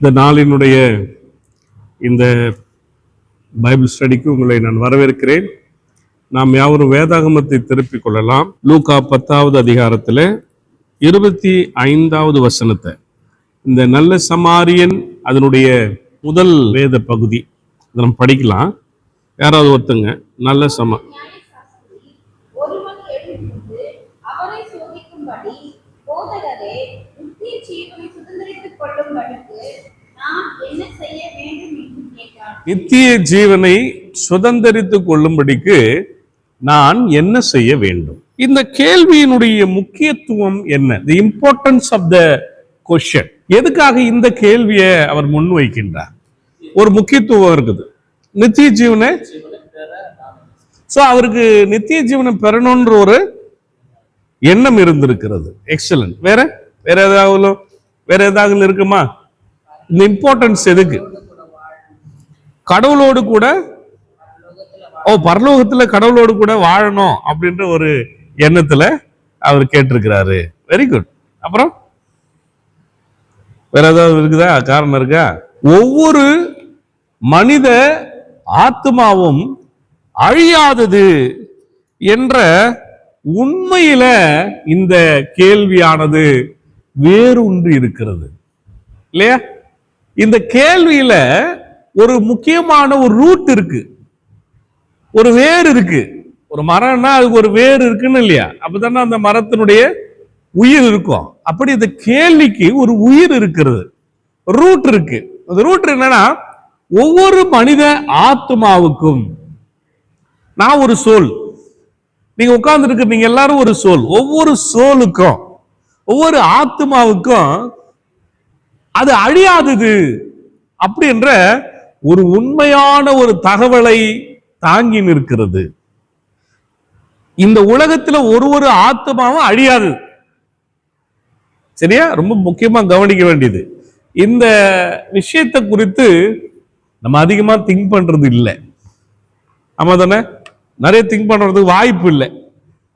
இந்த நாளினுடைய இந்த பைபிள் ஸ்டடிக்கு உங்களை நான் வரவேற்கிறேன். நாம் யாவரும் வேதாகமத்தை திருப்பிக் கொள்ளலாம். லூக்கா 10வது அதிகாரத்தில் 25வது வசனத்தை, இந்த நல்ல சமாரியன் அதனுடைய முதல் வேத பகுதி நம்ம படிக்கலாம். யாராவது ஒருத்தங்க நல்ல நித்திய ஜீவனை சுதந்தரித்துக் கொள்ளும்படிக்கு நான் என்ன செய்ய வேண்டும்? இந்த கேள்வியினுடைய முக்கியத்துவம் என்ன? The importance of the question. எதுக்காக இந்த கேள்வியை அவர் முன்வைக்கின்றார்? ஒரு முக்கியத்துவம் இருக்குது. நித்திய ஜீவனை, சோ அவருக்கு நித்திய ஜீவனை பெறணும்ன்ற ஒரு எண்ணம் இருந்திருக்கிறது. எக்ஸலன்ட். வேற ஏதாவது இருக்குமா? இந்த இம்பார்ட்டன்ஸ் எதுக்கு? கடவுளோடு கூட பரலோகத்துல கடவுளோடு கூட வாழணும் அப்படின்ற ஒரு எண்ணத்துல அவர் கேட்டிருக்கிறாரு. Very good. அப்புறம் வேற ஏதாவது இருக்குதா? காரணம் இருக்கா? ஒவ்வொரு மனித ஆத்மாவும் அழியாதது என்ற உண்மையில இந்த கேள்வியானது வேரூன்றி இருக்கிறது இல்லையா? இந்த கேள்வியில ஒரு முக்கியமான ஒரு ரூட் இருக்கு, ஒரு வேர் இருக்கு. ஒரு மரம்னா அதுக்கு ஒரு வேர் இருக்குன்னு இல்லையா? அப்பதானே அந்த மரத்தினுடைய உயிர் இருக்கும். அப்படி இந்த கேள்விக்கு ஒரு உயிர் இருக்கிறது, ரூட் இருக்கு. அந்த ரூட் என்னன்னா, ஒவ்வொரு மனித ஆத்மாவுக்கும் நான் ஒரு சோல், நீங்க உட்கார்ந்து இருக்கு, நீங்க எல்லாரும் ஒரு சோல். ஒவ்வொரு சோலுக்கும், ஒவ்வொரு ஆத்மாவுக்கும் அது அழியாதது அப்படி என்ற ஒரு உண்மையான ஒரு தகவலை தாங்கி நிற்கிறது. இந்த உலகத்துல ஒரு ஆத்மாவும் அழியாது. சரியா? ரொம்ப முக்கியமா கவனிக்க வேண்டியது. இந்த விஷயத்தை குறித்து நம்ம அதிகமா திங்க் பண்றது இல்லை. ஆமா தானே? நிறைய திங்க் பண்றதுக்கு வாய்ப்பு இல்லை.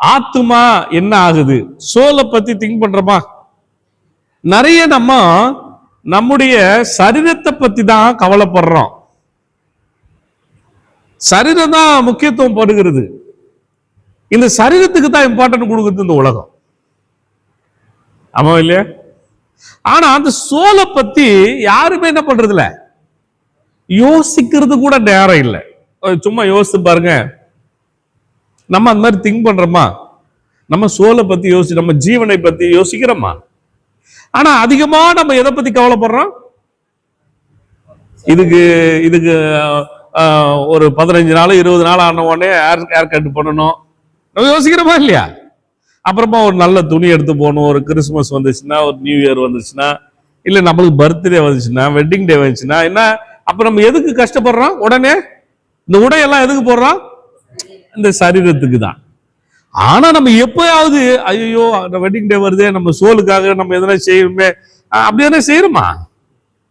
ஆத்மா என்ன ஆகுது, சோலை பத்தி திங்க் பண்றோமா? நிறைய நம்ம நம்முடைய சரீரத்தை பத்தி தான் கவலைப்படுறோம். சரீரம் தான் முக்கியத்துவம் படுகிறது. இந்த சரீரத்துக்கு தான் இம்பார்ட்டன்ட் கொடுக்குறது இந்த உலகம். ஆமா இல்லையா? ஆனா அந்த சோலை பத்தி யாருமே என்ன பண்றது இல்ல, யோசிக்கிறது கூட நேரம் இல்லை. சும்மா யோசித்து பாருங்க, நம்ம அந்த மாதிரி திங்க் பண்றோமா? நம்ம சோலை பத்தி நம்ம ஜீவனை பத்தி யோசிக்கிறோமா? ஆனா அதிகமா நம்ம எதை பத்தி கவலைப்படுறோம்? இதுக்கு ஒரு 15 நாள் 20 நாள் ஆன உடனே ஹேர் கட் பண்ணணும், நம்ம யோசிக்கிறோமா இல்லையா? அப்புறமா ஒரு நல்ல துணி எடுத்து போகணும். ஒரு கிறிஸ்துமஸ் வந்துச்சுன்னா, ஒரு நியூ இயர் வந்துச்சுன்னா, இல்ல நம்மளுக்கு பர்த்டே வந்துச்சுன்னா, வெட்டிங் டே வந்துச்சுன்னா என்ன, அப்ப நம்ம எதுக்கு கஷ்டப்படுறோம்? உடனே இந்த உடையெல்லாம் எதுக்கு போடுறோம்? இந்த சரீரத்துக்கு தான். ஆனா நம்ம எப்பயாவது ஐயோ வெட்டிங் டே வருதே, நம்ம சோலுக்காக நம்ம எதனா செய்யணுமே, அப்படி எதனா செய்யணுமா?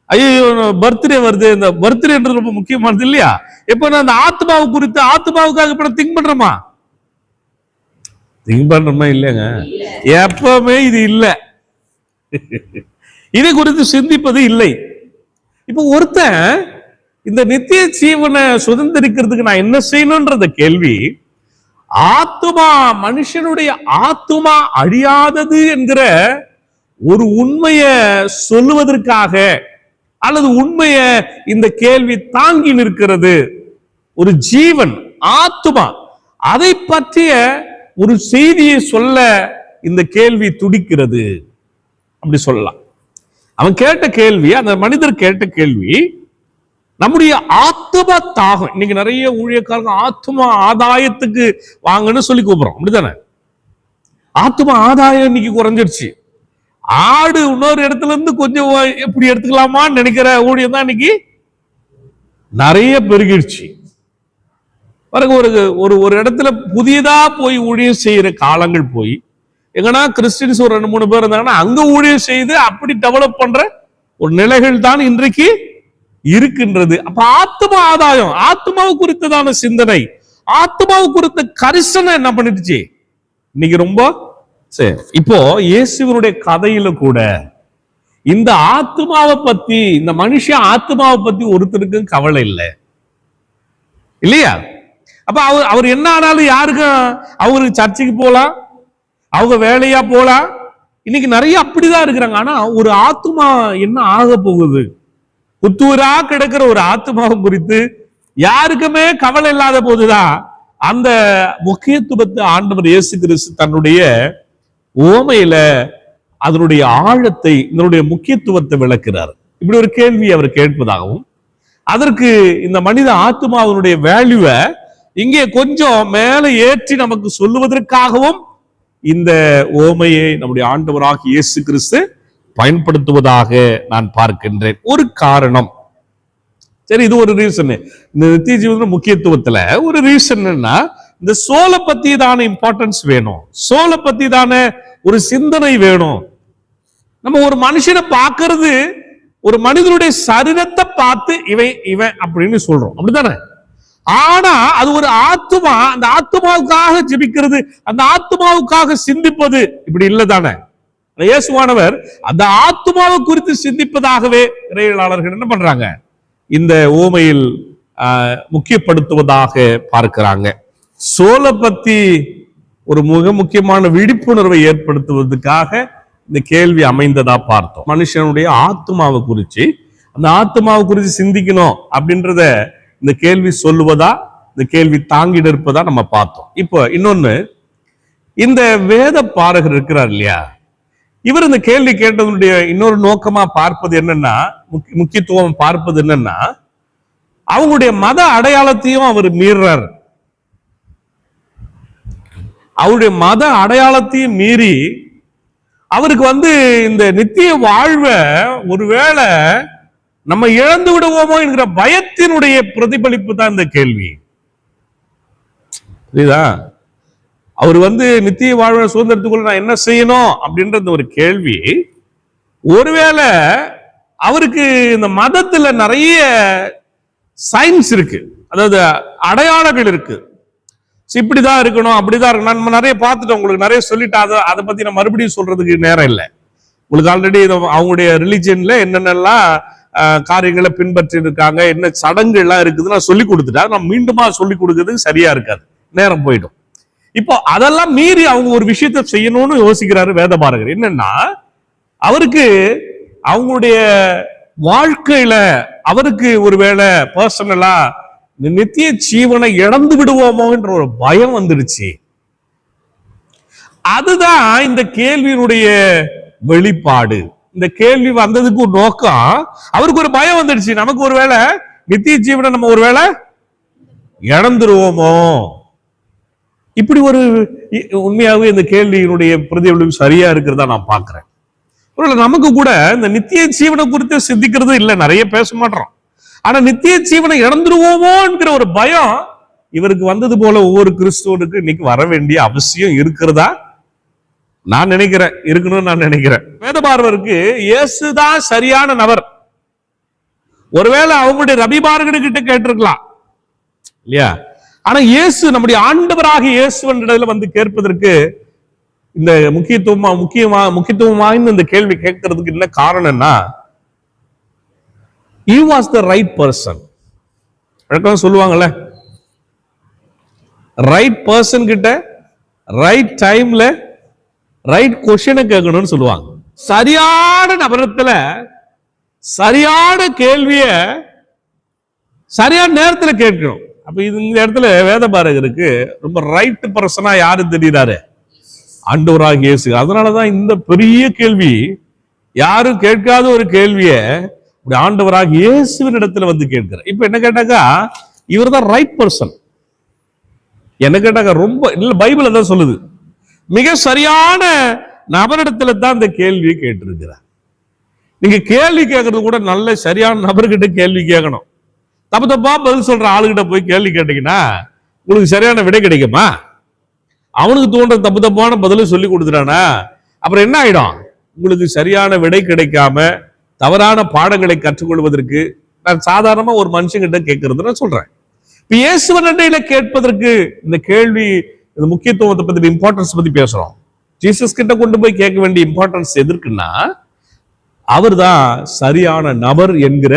ஐயோ பர்த்டே வருது, இந்த பர்த்டேன்றது ரொம்ப முக்கியமானது இல்லையா? எப்ப அந்த ஆத்மாவு குறித்து ஆத்மாவுக்காக இப்ப திங்க் பண்றோமா? திங்க் பண்றோமா? இல்லைங்க, எப்பவுமே இது இல்லை. இதை குறித்து சிந்திப்பது இல்லை. இப்ப ஒருத்தன் இந்த நித்திய ஜீவனை சுதந்திரிக்கிறதுக்கு நான் என்ன செய்யணும்ன்றத கேள்வி, ஆத்மா, மனுஷனுடைய ஆத்மா அழியாதது என்கிற ஒரு உண்மைய சொல்லுவதற்காக அல்லது உண்மைய இந்த கேள்வி தாங்கி நிற்கிறது. ஒரு ஜீவன், ஆத்மா, அதை பற்றிய ஒரு செய்தியை சொல்ல இந்த கேள்வி துடிக்கிறது அப்படி சொல்லலாம். அவன் கேட்ட கேள்வி, அந்த மனிதர் கேட்ட கேள்வி நம்முடைய ஆத்ம தாகம். இன்னைக்கு நிறைய ஊழியக்காரங்க ஆத்மா ஆதாயத்துக்கு வாங்கன்னு சொல்லி கூப்பிடுறோம், அப்படித்தானே? ஆத்மா ஆதாயம் இன்னைக்கு குறைஞ்சிருச்சு. ஆடு இன்னொரு இடத்துல இருந்து கொஞ்சம் எப்படி எடுத்துக்கலாமான்னு நினைக்கிற ஊழியம் தான் இன்னைக்கு நிறைய பெருகிடுச்சு. பாருங்க, ஒரு இடத்துல புதியதா போய் ஊழியம் செய்யற காலங்கள் போய், எங்கன்னா கிறிஸ்டின்ஸ் ஒரு 2-3 பேர் இருந்தாங்கன்னா அங்க ஊழியம் செய்து அப்படி டெவலப் பண்ற ஒரு நிலைகள் தான் இன்றைக்கு இருக்கின்றது. அப்ப ஆத்மா ஆதாயம், ஆத்மாவு குறித்ததான சிந்தனை, ஆத்மாவு குறித்த கரிசனை என்ன பண்ணிடுச்சு இன்னைக்கு ரொம்ப. சரி, இப்போ இயேசுவினுடைய கதையில கூட இந்த ஆத்மாவை பத்தி, இந்த மனுஷன் ஆத்மாவை பத்தி ஒருத்தருக்கும் கவலை இல்லை இல்லையா? அப்ப அவர் என்ன ஆனாலும் யாருக்கும், அவருக்கு சர்ச்சைக்கு போலாம், அவங்க வேலையா போலாம். இன்னைக்கு நிறைய அப்படிதான் இருக்கிறாங்க. ஆனா ஒரு ஆத்மா என்ன ஆக போகுது, புத்தூரா கிடக்கிற ஒரு ஆத்மாவை குறித்து யாருக்குமே கவலை இல்லாத போதுதான் அந்த முக்கியத்துவத்தை ஆண்டவர் இயேசு கிறிஸ்து தன்னுடைய ஓமையில அதனுடைய ஆழத்தை, இதனுடைய முக்கியத்துவத்தை விளக்குறார். இப்படி ஒரு கேள்வி அவர் கேட்பதாகவும், அதற்கு இந்த மனித ஆத்மாவினுடைய வேல்யூவை இங்கே கொஞ்சம் மேல ஏற்றி நமக்கு சொல்லுவதற்காகவும் இந்த ஓமையை நம்முடைய ஆண்டவராகிய இயேசு கிறிஸ்து பயன்படுத்துவதாக நான் பார்க்கின்றேன். ஒரு காரணம், சரி, இது ஒரு ரீசன். இந்த நித்திய ஜீவன முக்கியத்துவத்துல ஒரு ரீசன் என்னன்னா, இந்த சோலை பத்தி தானே இம்பார்ட்டன்ஸ் வேணும், சோலை பத்தி தானே ஒரு சிந்தனை வேணும். நம்ம ஒரு மனுஷனை பார்க்கறது, ஒரு மனிதனுடைய சரீரத்தை பார்த்து இவன் இவன் அப்படின்னு சொல்றோம், அப்படித்தானே? ஆனா அது ஒரு ஆத்மா, அந்த ஆத்மாவுக்காக ஜெபிக்கிறது, அந்த ஆத்மாவுக்காக சிந்திப்பது இப்படி இல்லை தானே? இயேசுவானவர் அந்த ஆத்மாவை குறித்து சிந்திப்பதாகவே இறையலாளர்கள் என்ன பண்றாங்க, இந்த ஓமையில் முக்கியப்படுத்துவதாக பார்க்கிறாங்க. சோலை பத்தி ஒரு மிக முக்கியமான விழிப்புணர்வை ஏற்படுத்துவதற்காக இந்த கேள்வி அமைந்ததா பார்த்தோம். மனுஷனுடைய ஆத்மாவை குறிச்சு, அந்த ஆத்மாவை குறித்து சிந்திக்கணும் அப்படின்றத இந்த கேள்வி சொல்லுவதா, இந்த கேள்வி தாங்கி நிற்பதா நம்ம பார்த்தோம். இப்போ இன்னொன்னு, இந்த வேத பாரகர் இருக்கிறார் இல்லையா, இவர் இந்த கேள்வி கேட்டதனுடைய இன்னொரு நோக்கமா பார்ப்பது என்னன்னா, முக்கியத்துவம் பார்ப்பது என்னன்னா, அவங்களுடைய மத அடையாளத்தையும் அவர் மீறார். அவருடைய மத அடையாளத்தையும் மீறி அவருக்கு இந்த நித்திய வாழ்வை ஒருவேளை நம்ம இழந்து விடுவோமோ என்கிற பயத்தினுடைய பிரதிபலிப்பு தான் இந்த கேள்வி. புரியுதா? அவர் நித்திய வாழ்வை சுதந்திரத்துக்குள்ள நான் என்ன செய்யணும் அப்படின்ற ஒரு கேள்வி, ஒருவேளை அவருக்கு இந்த மதத்துல நிறைய சயின்ஸ் இருக்கு, அதாவது அடையாளங்கள் இருக்கு, இப்படிதான் இருக்கணும் அப்படிதான் இருக்கணும். நம்ம நிறைய பார்த்துட்டோம், உங்களுக்கு நிறைய சொல்லிட்டு அதை பத்தி நான் மறுபடியும் சொல்றதுக்கு நேரம் இல்லை. உங்களுக்கு ஆல்ரெடி அவங்களுடைய ரிலிஜன்ல என்னென்னலாம் காரியங்களை பின்பற்றி இருக்காங்க, என்ன சடங்குகள்லாம் இருக்குது நான் சொல்லி கொடுத்துட்டா, நான் மீண்டுமா சொல்லி கொடுக்கறதுக்கு சரியா இருக்காது, நேரம் போயிடும். இப்போ அதெல்லாம் மீறி அவங்க ஒரு விஷயத்த செய்யணும்னு யோசிக்கிறாரு வேதபாரகர். என்னன்னா, அவருக்கு அவங்களுடைய வாழ்க்கையில அவருக்கு ஒருவேளை பர்சனலா நித்திய ஜீவனை இழந்து விடுவோமோ என்ற ஒரு பயம் வந்துடுச்சு. அதுதான் இந்த கேள்வியினுடைய வெளிப்பாடு. இந்த கேள்வி வந்ததுக்கு ஒரு நோக்கம், அவருக்கு ஒரு பயம் வந்துடுச்சு, நமக்கு ஒருவேளை நித்திய ஜீவனை நம்ம ஒருவேளை இழந்துருவோமோ. இப்படி ஒரு உண்மையாகவே இந்த கேள்வியினுடைய பிரதிபலிப்பு சரியா இருக்கிறதா நான் பார்க்கிறேன். நமக்கு கூட இந்த நித்திய ஜீவனை குறித்து சிந்திக்கிறது இல்லை, நிறைய பேச மாட்டோம். ஆனா நித்திய ஜீவனை இழந்துருவோமோ என்கிற ஒரு பயம் இவருக்கு வந்தது போல ஒவ்வொரு கிறிஸ்துவனுக்கு இன்னைக்கு வர வேண்டிய அவசியம் இருக்கிறதா நான் நினைக்கிறேன், இருக்கணும்னு நான் நினைக்கிறேன். வேதபாரகருக்கு இயேசுதான் சரியான நபர். ஒருவேளை அவங்களுடைய ரபிபாரகர்கிட்ட கேட்டிருக்கலாம் இல்லையா? ஆனா இயேசு, நம்முடைய ஆண்டவராக இயேசுவனிடத்துல கேட்பதற்கு இந்த முக்கியத்துவம் வாய்ந்த இந்த கேள்வி கேட்கறதுக்கு என்ன காரணம்னா, he was the right person. வழக்கம் சொல்லுவாங்கல்ல, ரைட் பர்சன் கிட்ட ரைட் டைம்ல ரைட் கொஸ்டினை கேட்கணும்னு சொல்லுவாங்க. சரியான நபரத்துல சரியான கேள்விய சரியான நேரத்துல கேட்கணும். அப்ப இந்த இடத்துல வேதபாரகருக்கு ரொம்ப ரைட் பர்சனா யாரு தெரியுறாரு? ஆண்டவராகிய இயேசு. அதனாலதான் இந்த பெரிய கேள்வி, யாரும் கேட்காத ஒரு கேள்விய ஆண்டவராகிய இயேசுவின் இடத்துல கேட்கிற. இப்ப என்ன கேட்டாக்கா, இவர் தான் ரைட் பர்சன். என்ன கேட்டாக்கா, ரொம்ப இல்ல, பைபிள் தான் சொல்லுது, மிக சரியான நபரிடத்துல தான் இந்த கேள்வியை கேட்டிருக்கிறார். நீங்க கேள்வி கேட்கறது கூட நல்ல சரியான நபர்கிட்ட கேள்வி கேட்கணும். தப்பா பதில் சொல்ற ஆளுகிட்ட போய் கேள்வி கேட்டீங்கன்னா உங்களுக்கு சரியான விடை கிடைக்குமா? அவனுக்கு தோன்ற தப்பான பதில சொல்லி கொடுத்துட்டானா அப்புறம் என்ன ஆயிடும்? உங்களுக்கு சரியான விடை கிடைக்காம தவறான பாடங்களை கற்றுக்கொள்வதற்கு நான் சாதாரணமா ஒரு மனுஷங்கிட்ட கேட்கறது நான் சொல்றேன். இப்ப இயேசுவனிடையில கேட்பதற்கு இந்த கேள்வி, இந்த முக்கியத்துவத்தை பத்தி, இம்பார்ட்டன்ஸ் பத்தி பேசுறோம். ஜீசஸ் கிட்ட கொண்டு போய் கேட்க வேண்டிய இம்பார்ட்டன்ஸ் எதற்குன்னா, அவர்தான் சரியான நபர் என்கிற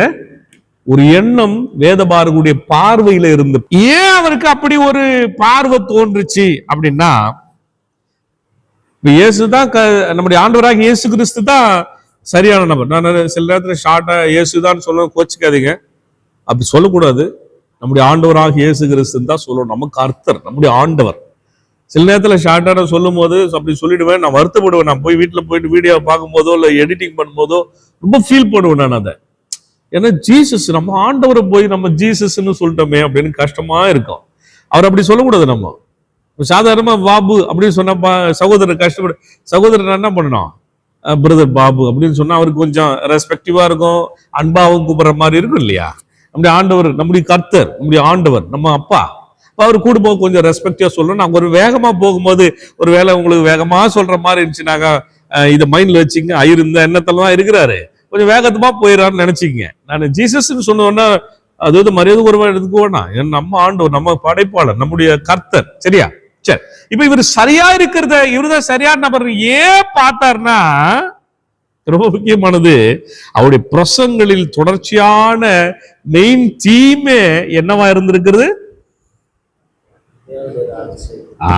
ஒரு எண்ணம் வேதபாரகருடைய பார்வையில இருந்து. ஏன் அவருக்கு அப்படி ஒரு பார்வை தோன்றுச்சு அப்படின்னா, இயேசுதான் நம்முடைய ஆண்டவராக இயேசு கிறிஸ்து தான் சரியான நபர். நான் சில நேரத்துல ஷார்ட்டா இயேசுதான் சொல்ல, கோச்சிக்காதீங்க, அப்படி சொல்லக்கூடாது. நம்முடைய ஆண்டவராக இயேசு கிறிஸ்து தான் சொல்லணும். நமக்கு கர்த்தர் நம்முடைய ஆண்டவர். சில நேரத்துல ஷார்ட்டான சொல்லும் போது அப்படி சொல்லிடுவேன், நான் வருத்தப்படுவேன். நான் போய் வீட்டுல போயிட்டு வீடியோ பார்க்கும் போதோ இல்ல எடிட்டிங் பண்ணும்போதோ ரொம்ப ஃபீல் பண்ணுவேன் நான் அதை. ஏன்னா ஜீசஸ், நம்ம ஆண்டவரை போய் நம்ம ஜீசஸ்ன்னு சொல்லிட்டோமே அப்படின்னு கஷ்டமா இருக்கும். அவர் அப்படி சொல்லக்கூடாது. நம்ம சாதாரணமா பாபு அப்படின்னு சொன்னா சகோதரர் கஷ்டப்படு, சகோதரர் என்ன பண்ணணும், பிரதர் பாபு அப்படின்னு சொன்னா அவருக்கு கொஞ்சம் ரெஸ்பெக்டிவா இருக்கும், அன்பாவும் கூப்பிடுற மாதிரி இருக்கும் இல்லையா. நம்முடைய ஆண்டவர், நம்முடைய கர்த்தர், நம்முடைய ஆண்டவர், நம்ம அப்பா, அவர் கூட போக கொஞ்சம் ரெஸ்பெக்டிவா சொல்லணும். நாங்க ஒரு வேகமா போகும்போது ஒரு வேலை உங்களுக்கு வேகமா சொல்ற மாதிரி இருந்துச்சுனாக்கா இதை மைண்ட்ல வச்சுங்க. ஐயர் இந்த எண்ணத்துல தான் இருக்கிறாரு, கொஞ்சம் வேகத்துமா போயிடறான்னு நினைச்சிங்க. நான் ஜீசஸ்ன்னு சொன்னோன்னா அது வந்து மரியாதை குறைவா எடுத்துக்க வேணாம். நம்ம ஆண்டவர், நம்ம படைப்பாளர், நம்முடைய கர்த்தர். சரியா? சரி, இப்ப இவர் சரியா இருக்கிறத, இவருதான் சரியான நபர் ஏன் பார்த்தார்னா, ரொம்ப முக்கியமானது அவருடைய பிரசங்களில் தொடர்ச்சியான மெயின் தீமே என்னவா இருந்திருக்கிறது?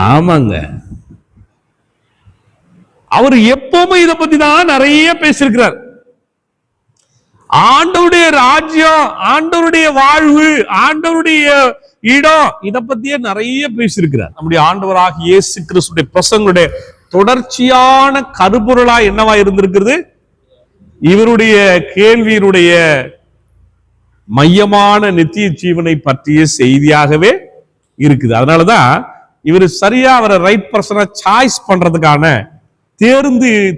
ஆமாங்க, அவர் எப்பவுமே இதை பத்தி தான் நிறைய பேசியிருக்கிறார். ஆண்டவருடைய ராஜ்யம், ஆண்டவருடைய வாழ்வு, ஆண்டவருடைய இடம், இதை பத்தியே நிறைய பேசியிருக்கிறார். நம்முடைய ஆண்டவராக இயேசு கிறிஸ்துடைய பிரசங்களுடைய தொடர்ச்சியான கருப்பொருளா என்னவா இருந்திருக்கிறது? இவருடைய கேள்வியினுடைய மையமான நித்திய ஜீவனை பற்றிய செய்தியாகவே இருக்குது. அதனாலதான் இவர் சரியா அவரை ரைட் பர்சனா சாய்ஸ் பண்றதுக்கான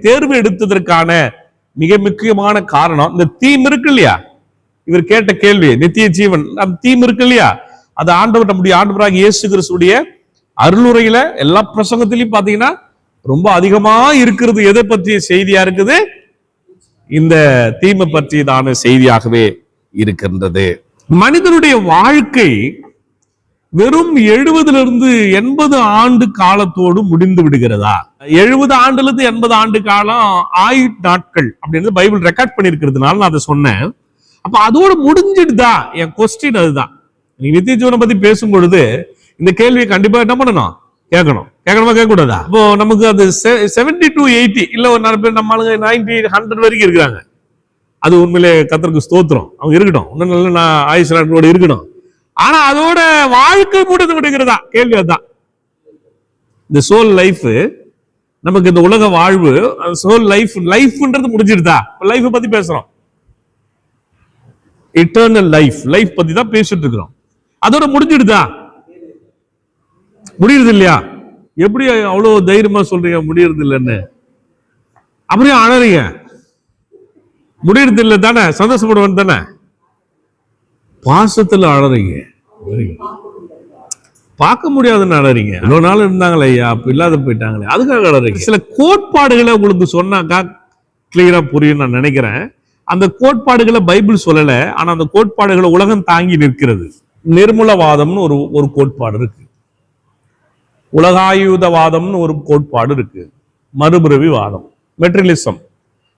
தேர்வு எடுத்ததற்கான மிக முக்கியமான காரணம் இந்த தீம் இருக்கு இல்லையா. இவர் கேட்ட கேள்வி நித்திய ஜீவன், அந்த தீம் இருக்கு இல்லையா, அது ஆண்டவர், நம்முடைய ஆண்டவராக இயேசு கிறிஸ்துடைய அருளுரையில எல்லா பிரசங்கத்திலையும் பாத்தீங்கன்னா ரொம்ப அதிகமா இருக்கிறது. எதை பற்றிய செய்தியா இருக்குது? இந்த தீமை பற்றியதான செய்தியாகவே இருக்கின்றது. மனிதனுடைய வாழ்க்கை வெறும் 70 80 ஆண்டு காலத்தோடு முடிந்து விடுகிறதா? 70 ஆண்டுல இருந்து 80 ஆண்டு காலம் ஆயுட் நாட்கள் அப்படின்னு பைபிள் ரெக்கார்ட் பண்ணிருக்கிறதுனால நான் அதை சொன்னேன். அப்ப அதோடு முடிஞ்சிடுதா? என் கொஸ்டின் அதுதான். நீ நித்திய ஜீவனை பத்தி பேசும் பொழுது இந்த கேள்வியை கண்டிப்பா என்ன பண்ணணும்? கேட்கணும். கேட்கணுமா கேட்க கூடாதா? இப்போ நமக்கு அது 70 to 80 இல்ல ஒரு 4 பேர் நம்ம 90 100 வரைக்கும் இருக்கிறாங்க. அது உண்மையிலே கர்த்தருக்கு ஸ்தோத்திரம், அவங்க இருக்கட்டும், இன்னும் நல்ல ஆயுசு நாட்களோட இருக்கணும். ஆனா அதோட வாழ்க்கை முடிந்து விடுகிறதா? கேள்வி அதுதான். இந்த சோல் லைஃப், நமக்கு இந்த உலக வாழ்வு, சோல் லைஃப்ன்றது முடிஞ்சிருதா? லைஃப் பத்தி பேசுறோம், இட்டர்னல் லைஃப் பத்தி தான் பேசிட்டு இருக்கிறோம். அதோட முடிஞ்சிடுதா? முடியுறது இல்லையா? எப்படி அவ்வளவு தைரியமா சொல்றீங்க முடியறது இல்லைன்னு? அப்படியே அழறீங்க. முடியறது இல்லை தானே? சந்தோஷப்படுவேன் தானே? பாசத்துல அழறீங்க, பார்க்க முடியாதுன்னு அழறீங்க. இவ்வளவு நாள் இருந்தாங்களே ஐயா, அப்ப இல்லாத போயிட்டாங்களே, அதுக்காக அழறீங்க. சில கோட்பாடுகளை உங்களுக்கு சொன்னாக்கா கிளியரா புரியும் நான் நினைக்கிறேன். அந்த கோட்பாடுகளை பைபிள் சொல்லல, ஆனா அந்த கோட்பாடுகளை உலகம் தாங்கி நிற்கிறது. நிர்மூலவாதம்னு ஒரு கோட்பாடு இருக்கு, உலகாயுதவாதம்னு ஒரு கோட்பாடு இருக்கு, மறுபிறவி வாதம், மெட்ரியலிசம்,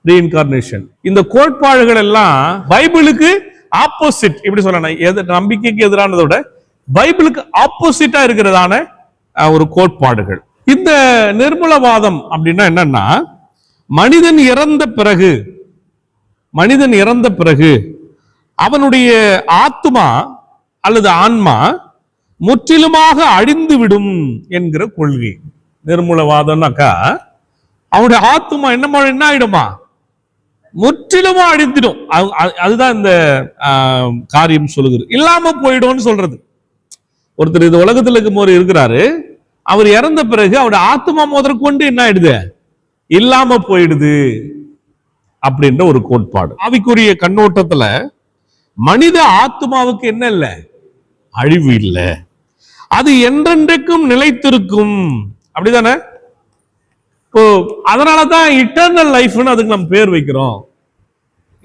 ரீஇன்கார்னேஷன். இந்த கோட்பாடுகள் எல்லாம் பைபிளுக்கு ஆப்போசிட். இப்படி சொல்லணும், நம்பிக்கைக்கு எதிரானதோட பைபிளுக்கு ஆப்போசிட்டா இருக்கிறதான ஒரு கோட்பாடுகள். இந்த நிர்மூலவாதம் அப்படின்னா என்னன்னா, மனிதன் இறந்த பிறகு அவனுடைய ஆத்மா அல்லது ஆன்மா முற்றிலுமாக அழிந்து விடும் என்கிற கொள்கை. நிர்மூலவாதம்னாக்கா அவனுடைய ஆத்மா என்ன ஆயிடுமா? முற்றிலுமா அழிந்துடும். அதுதான் இந்த காரியம் சொல்லுகிறது. இல்லாம போயிடும்னு சொல்றது. ஒருத்தர் இந்த உலகத்துல இருக்கும் இருக்கிறாரு, அவர் இறந்த பிறகு அவருடைய ஆத்மா முதற்கொண்டு என்ன ஆயிடுது? இல்லாம போயிடுது அப்படின்ற ஒரு கோட்பாடு. ஆவிக்குரிய கண்ணோட்டத்துல மனித ஆத்மாவுக்கு என்ன இல்லை? அழிவு இல்லை, அது என்றென்றைக்கும் நிலைத்திருக்கும். அப்படிதானே? இப்போ அதனாலதான் இட்டர்னல் லைஃப்னு அதுக்கு நம்ம பேர் வைக்கிறோம்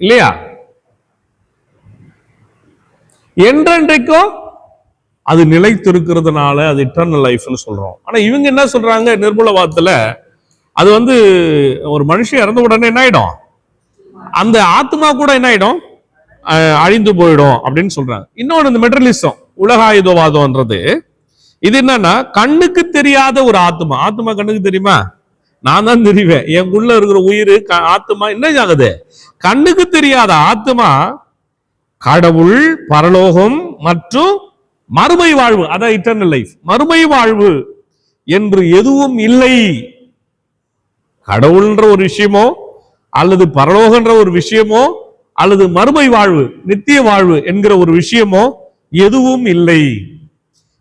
இல்லையா? என்றென்றைக்கும் அது நிலைத்திருக்கிறதுனால அது இட்டர்னல் லைஃப்னு சொல்றோம். ஆனா இவங்க என்ன சொல்றாங்க நிர்மூலவாதத்துல, அது ஒரு மனுஷன் இறந்த உடனே என்ன ஆயிடும்? அந்த ஆத்மா கூட என்ன ஆயிடும், அழிந்து போயிடும் அப்படின்னு சொல்றாங்க. இன்னொன்று இந்த மெட்டரலிசம், உலகாயுதவாதம்ன்றது இது என்னன்னா கண்ணுக்கு தெரியாத ஒரு ஆத்மா. ஆத்மா கண்ணுக்கு தெரியுமா? நான் தான் தெரிவேன். எனக்குள்ள இருக்கிற உயிர் ஆத்மா என்ன ஆகுது? கண்ணுக்கு தெரியாத ஆத்மா கடவுள், பரலோகம் மற்றும் மறுமை வாழ்வு, அதான் இட்டர்னல் லைஃப், மறுமை வாழ்வு என்று எதுவும் இல்லை. கடவுள்ன்ற ஒரு விஷயமோ அல்லது பரலோகன்ற ஒரு விஷயமோ அல்லது மறுமை வாழ்வு, நித்திய வாழ்வு என்கிற ஒரு விஷயமோ எதுவும் இல்லை.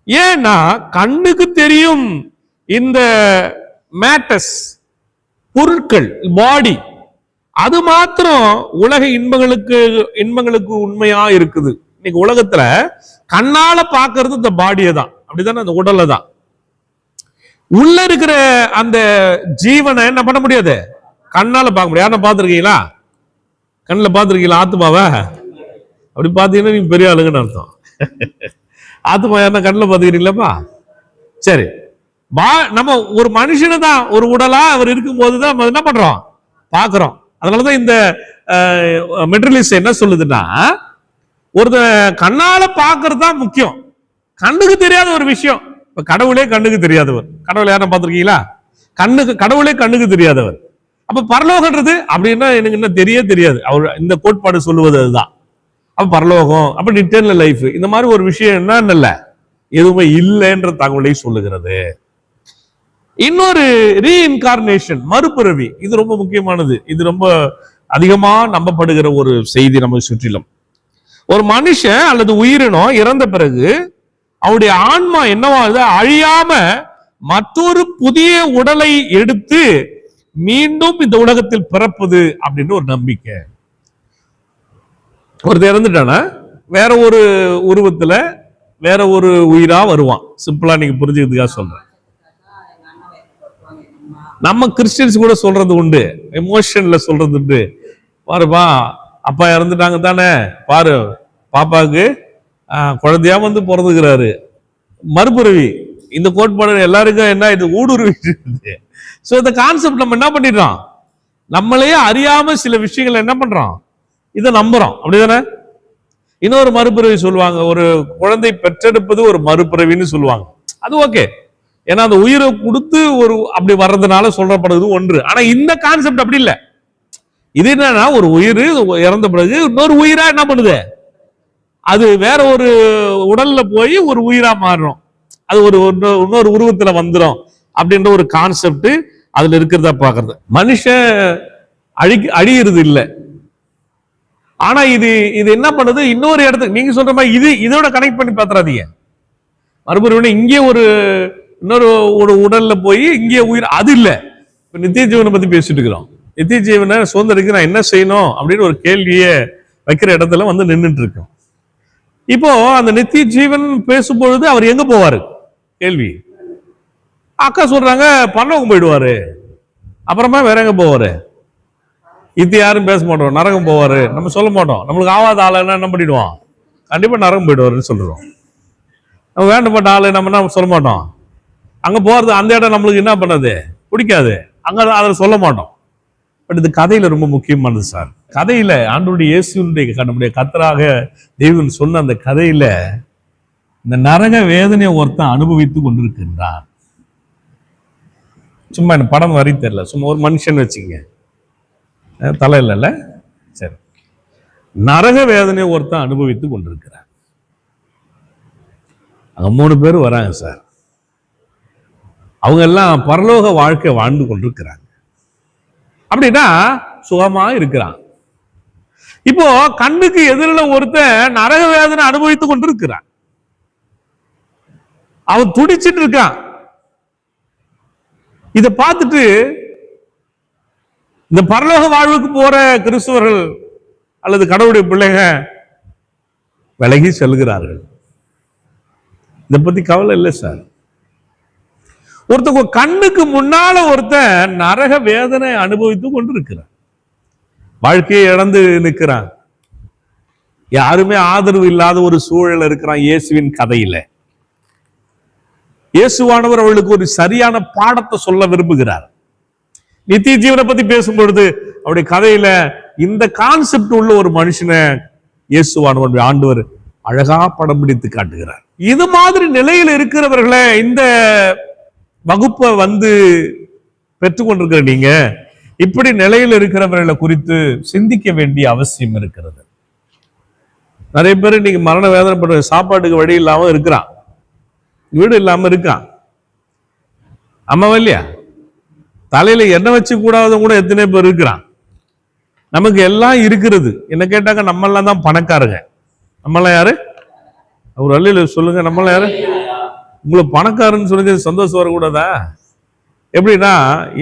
ஏன்னா கண்ணுக்கு தெரியும் இந்த மேட்டர்ஸ், பொருட்கள், பாடி, அது மாத்திரம் உலக இன்பங்களுக்கு உண்மையா இருக்குது. இன்னைக்கு உலகத்துல கண்ணால பாக்குறது இந்த பாடியை தான், அப்படித்தானே, அந்த உடலை தான். உள்ள இருக்கிற அந்த ஜீவனை என்ன பண்ண முடியாது, கண்ணால பார்க்க முடியாது. யாரும் பார்த்துருக்கீங்களா? கண்ணில் பார்த்துருக்கீங்களா ஆத்மாவை? அப்படி பார்த்தீங்கன்னா நீங்க பெரிய ஆளுங்கன்னு அர்த்தம். ஆத்மா யாருன்னா கண்ணில் பார்த்துக்கிறீங்களாப்பா? சரி, நம்ம ஒரு மனுஷனை தான், ஒரு உடலா அவர் இருக்கும் போதுதான் நம்ம என்ன பண்றோம், பார்க்கிறோம். அதனாலதான் இந்த மெட்டரலிஸ்ட் என்ன சொல்லுதுன்னா, ஒரு கண்ணால பார்க்கறது தான் முக்கியம், கண்ணுக்கு தெரியாத ஒரு விஷயம். இப்ப கடவுளே கண்ணுக்கு தெரியாதவர். கடவுளை யாரும் பார்த்திருக்கீங்களா? கடவுளே கண்ணுக்கு தெரியாதவர். அப்ப பரலோகன்றது அப்படின்னா எனக்கு இன்னும் தெரியாது. அவர் இந்த கோட்பாடு சொல்லுவது அதுதான். அப்ப பரலோகம், அப்ப இட்டர்னல் லைஃப், இந்த மாதிரி ஒரு விஷயம் என்ன இல்ல, எதுவுமே இல்லைன்ற தகவலை சொல்லுகிறது. இன்னொரு ரீஇன்கார்னேஷன், மறுபிறவி, இது ரொம்ப முக்கியமானது. இது ரொம்ப அதிகமா நம்பப்படுகிற ஒரு செய்தி நம்ம சுற்றிலும். ஒரு மனுஷன் அல்லது உயிரினம் இறந்த பிறகு அவருடைய ஆன்மா என்னவாகுது, அழியாம மற்றொரு புதிய உடலை எடுத்து மீண்டும் இந்த உலகத்தில் பிறப்பது அப்படின்னு ஒரு நம்பிக்கை. ஒருத்தர் இறந்துட்டானா வேற ஒரு உருவத்துல வேற ஒரு உயிரா வருவான். சிம்பிளா நீங்க புரிஞ்சுக்கிறதுக்காக சொல்றேன். நம்ம கிறிஸ்டியன்ஸ் கூட சொல்றது உண்டு, எமோஷன்ல சொல்றது உண்டு. பாருப்பா, அப்பா இறந்துட்டாங்க தானே, பாரு பாப்பாவுக்கு குழந்தையா வந்து பிறந்துக்கிறாரு. மறுபிறவி, இந்த கோட்பாடு எல்லாருக்கும் என்ன இது ஊடுருவிட்டு இருக்குது. சோ இந்த கான்செப்ட் நம்ம என்ன பண்ணிடுறோம், நம்மளையே அறியாம சில விஷயங்கள் என்ன பண்றோம், இதை நம்புறோம். அப்படிதானே? இன்னொரு மறுபிறவி சொல்லுவாங்க, ஒரு குழந்தை பெற்றெடுப்பது ஒரு மறுபிறவின்னு சொல்லுவாங்க. அது ஓகே, ஏன்னா அந்த உயிரை கொடுத்து ஒரு அப்படி வர்றதுனால சொல்லப்படுறது ஒன்று. ஆனா இந்த கான்செப்ட் அப்படி இல்லை. இது என்னன்னா, ஒரு உயிர் இறந்த பிறகு இன்னொரு உயிரா என்ன பண்ணுது, அது வேற ஒரு உடல்ல போய் ஒரு உயிரா மாறும், அது ஒரு இன்னொரு உருவத்துல வந்துடும் அப்படின்ற ஒரு கான்செப்ட் அதுல இருக்கிறதா பாக்குறது. மனுஷன் அழியிறது இல்லை. ஆனா இது என்ன பண்ணுது, இன்னொரு இடத்துக்கு நீங்க சொல்ற மாதிரி இதோட கனெக்ட் பண்ணி பாத்துறாதீங்க. மறுபடியும் இங்கே இன்னொரு உடல்ல போய் இங்கே உயிர், அது இல்ல. இப்ப நித்திய ஜீவனை பத்தி பேசிட்டு இருக்கிறோம். நித்திய ஜீவனை சுதந்திரிக்கு நான் என்ன செய்யணும் அப்படின்னு ஒரு கேள்வியை வைக்கிற இடத்துல வந்து நின்றுட்டு இருக்கோம். இப்போ அந்த நித்திய ஜீவன் பேசும்பொழுது அவர் எங்க போவாரு கேள்வி. அக்கா சொல்றாங்க பரலோகம் போயிடுவாரு, அப்புறமா வேற எங்க போவாரு, இது யாரும் பேச மாட்டோம், நரகம் போவாரு நம்ம சொல்ல மாட்டோம். நம்மளுக்கு ஆவாத ஆளுன்னா என்ன பண்ணிடுவோம், கண்டிப்பா நரகம் போயிடுவாருன்னு சொல்றோம். நம்ம வேண்டப்பட்ட ஆளு நம்ம என்ன சொல்ல மாட்டோம், அங்க போறது அந்த இடம் நம்மளுக்கு என்ன பண்ணது பிடிக்காது, அங்க அதை சொல்ல மாட்டோம். பட் இது கதையில ரொம்ப முக்கியமானது சார். கதையில ஆண்டவருடைய இயேசுனுடைய நம்முடைய கர்த்தராக தேவன் சொன்ன அந்த கதையில இந்த நரக வேதனையை ஒருத்தன் அனுபவித்து கொண்டிருக்கின்றான். சும்மா என்ன படம் வரி தெரியல, சும்மா ஒரு மனுஷன் வச்சுங்க, தலை இல்லைல்ல, சரி, நரக வேதனையை ஒருத்தன் அனுபவித்து கொண்டிருக்கிறான். அங்க 3 பேர் வராங்க சார். அவங்க எல்லாம் பரலோக வாழ்க்கை வாழ்ந்து கொண்டிருக்கிறாங்க. அப்படின்னா சுகமா இருக்கிறான். இப்போ கண்ணுக்கு எதிரில் ஒருத்தன் நரக வேதனை அனுபவித்துக் கொண்டிருக்கிறான். அவன் துடிச்சிட்டு இருக்கான். இதை பார்த்துட்டு இந்த பரலோக வாழ்வுக்கு போற கிறிஸ்தவர்கள் அல்லது கடவுளுடைய பிள்ளைங்க விலகி செல்கிறார்கள். இதை பத்தி கவலை இல்லை சார். ஒருத்தர் கண்ணுக்கு முன்னால ஒருத்தன் நரக வேதனை அனுபவித்து கொண்டு இருக்கிறான், வாழ்க்கையை இழந்து நிற்கிறான், யாருமே ஆதரவு இல்லாத ஒரு சூழல் இருக்கிறான். இயேசுவின் கதையில இயேசுவானவர் அவளுக்கு ஒரு சரியான பாடத்தை சொல்ல விரும்புகிறார். நித்திய ஜீவனை பத்தி பேசும்பொழுது அவருடைய கதையில இந்த கான்செப்ட் உள்ள ஒரு மனுஷனை இயேசுவானவர் ஆண்டவர் அழகா படம் பிடித்து காட்டுகிறார். இது மாதிரி நிலையில் இருக்கிறவர்களை இந்த வகுப்பை பெற்றுக்கொண்டிருக்கிற நீங்க இப்படி நிலையில் இருக்கிறவர்களை குறித்து சிந்திக்க வேண்டிய அவசியம் இருக்கிறது. நிறைய பேர் இன்னைக்கு மரண வேதனைப்படுற, சாப்பாட்டுக்கு வழி இல்லாம இருக்கிறான், வீடு இல்லாம இருக்கான், ஆமாவா இல்லையா? தலையில எண்ணெய் வச்சு கூடாத கூட எத்தனை பேர் இருக்கிறான். நமக்கு எல்லாம் இருக்கிறது. என்ன கேட்டாக்க நம்மெல்லாம் தான் பணக்காரங்க. நம்மளாம் யாரு? அவர் அல்ல சொல்லுங்க, நம்மளாம் யாரு? உங்களுக்கு பணக்காரன்னு சொல்லி சந்தோஷம் வரக்கூடாதா? எப்படின்னா,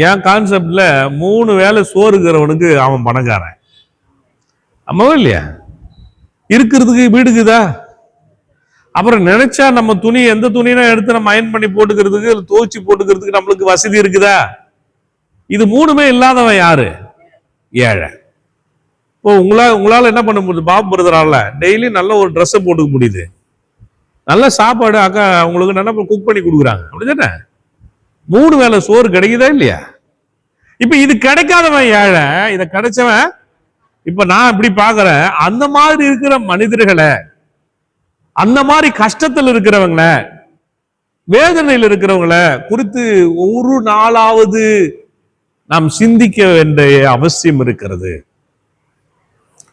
என் கான்செப்ட்ல 3 வேளை சோறுக்கிறவனுக்கு அவன் பணக்காரன், ஆமாவா இல்லையா? இருக்கிறதுக்கு வீடுக்குதா? அப்புறம் நினைச்சா நம்ம துணி, எந்த துணினா எடுத்து நம்ம அயன் பண்ணி போட்டுக்கிறதுக்கு, துவச்சி போட்டுக்கிறதுக்கு நம்மளுக்கு வசதி இருக்குதா? இது 3மே இல்லாதவன் யாரு? ஏழை. இப்போ உங்களால என்ன பண்ண முடியுது? பாபு பிரதரால டெய்லி நல்ல ஒரு ட்ரெஸ்ஸை போட்டுக்க முடியுது, நல்ல சாப்பாடு அக்கா உங்களுக்கு நல்லா குக் பண்ணி கொடுக்குறாங்க, அப்படிதானே? 3 வேளை சோறு கிடைக்குதா இல்லையா? இப்ப இது கிடைக்காதவன் ஏழை, இதை கிடைச்சவன். இப்ப நான் இப்படி பாக்குறேன், அந்த மாதிரி இருக்கிற மனிதர்களை, அந்த மாதிரி கஷ்டத்தில் இருக்கிறவங்கள, வேதனையில் இருக்கிறவங்கள குறித்து ஒரு நாளாவது நாம் சிந்திக்க வேண்டிய அவசியம் இருக்கிறது.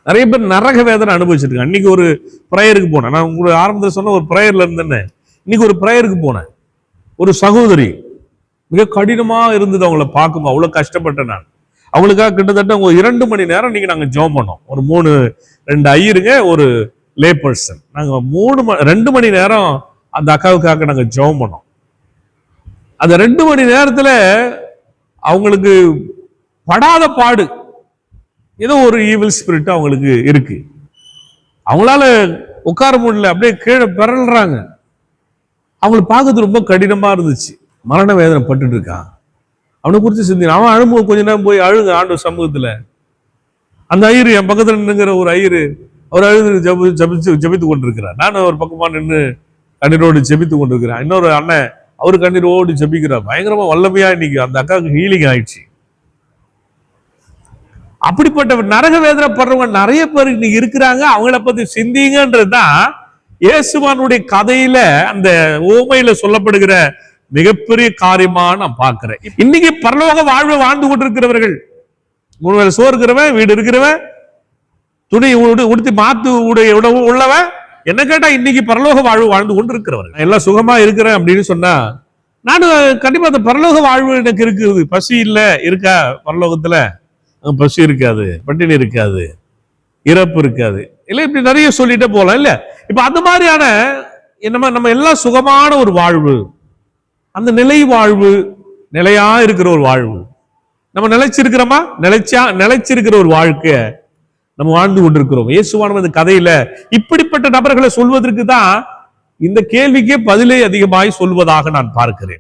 நிறைய பேர் நரக வேதனை அனுபவிச்சிருக்காங்க. இன்னைக்கு ஒரு பிரேயருக்கு போனேன், நான் உங்களுக்கு ஆரம்பத்தில் சொன்ன ஒரு பிரேயர்ல இருந்தேன்னு. இன்னைக்கு ஒரு பிரேயருக்கு போனேன். ஒரு சகோதரி மிக கடினமா இருந்தது, அவங்கள பார்க்கும் அவ்வளவு கஷ்டப்பட்டேன் நான். அவங்களுக்காக கிட்டத்தட்ட 2 மணி நேரம் இன்னைக்கு நாங்க ஜெபம் பண்ணோம். ஒரு 2 ஐயருங்க, ஒரு லே பர்சன், நாங்க 2 மணி நேரம் அந்த அக்காவுக்காக நாங்க ஜெபம் பண்ணோம். அந்த 2 மணி நேரத்துல அவங்களுக்கு படாத பாடு, ஏதோ ஒரு ஈவில் ஸ்பிரிட் அவங்களுக்கு இருக்கு. அவங்களால உட்கார முடியல, அப்படியே கீழே பிறல்றாங்க. அவங்களுக்கு பார்க்கறது ரொம்ப கடினமா இருந்துச்சு. மரண வேதனை பட்டுட்டு இருக்கான். அவனை குறித்து சிந்தின அவன் அழும்போது கொஞ்ச நேரம் போய் அழுங்க ஆண்டவர் சமூகத்துல. அந்த ஐயரு, என் பக்கத்துல நின்னுங்கிற ஒரு ஐயரு, அவர் அழுது ஜபித்து கொண்டிருக்கிறார். நானும் ஒரு பக்கமா நின்று கண்ணீரோடு ஜபித்து கொண்டிருக்கிறேன். இன்னொரு அண்ணன் அவரு கண்ணீரோடு ஜபிக்கிறார். பயங்கரமா வல்லமையா இன்னைக்கு அந்த அக்காவுக்கு ஹீலிங் ஆயிடுச்சு. அப்படிப்பட்ட நரக வேதனை படுறவங்க நிறைய பேர் இன்னைக்கு இருக்கிறாங்க. அவங்கள பத்தி சிந்திங்கன்றதுதான் இயேசுவானுடைய கதையில, அந்த ஓமையில சொல்லப்படுகிற மிகப்பெரிய காரியமா நான் பார்க்கிறேன். இன்னைக்கு பரலோக வாழ்வை வாழ்ந்து கொண்டிருக்கிறவர்கள், 3 வேளை சோறு இருக்கிறவன், வீடு இருக்கிறவன், துணி உடுத்தி மாத்து உடவு உள்ளவன், என்ன கேட்டா இன்னைக்கு பரலோக வாழ்வு வாழ்ந்து கொண்டிருக்கிறவர்கள். எல்லாம் சுகமா இருக்கிறேன் அப்படின்னு சொன்னா, நானும் கண்டிப்பா அந்த பரலோக வாழ்வு எனக்கு இருக்குது. பசி இல்ல இருக்கா? பரலோகத்துல பசி இருக்காது, பட்டினி இருக்காது, இறப்பு இருக்காது, இல்ல இப்படி நிறைய சொல்லிட்டே போலாம் இல்ல. இப்ப அந்த மாதிரியான நம்ம எல்லாம் சுகமான ஒரு வாழ்வு, அந்த நிலை வாழ்வு, நிலையா இருக்கிற ஒரு வாழ்வு, நம்ம நிலைச்சிருக்கிறோமா? நிலைச்சிருக்கிற ஒரு வாழ்க்கைய நம்ம வாழ்ந்து கொண்டிருக்கிறோம். இயேசுவானவர் இந்த கதையில இப்படிப்பட்ட நபர்களை சொல்வதற்கு தான் இந்த கேள்விக்கே பதிலே அதிகமாய் சொல்வதாக நான் பார்க்கிறேன்.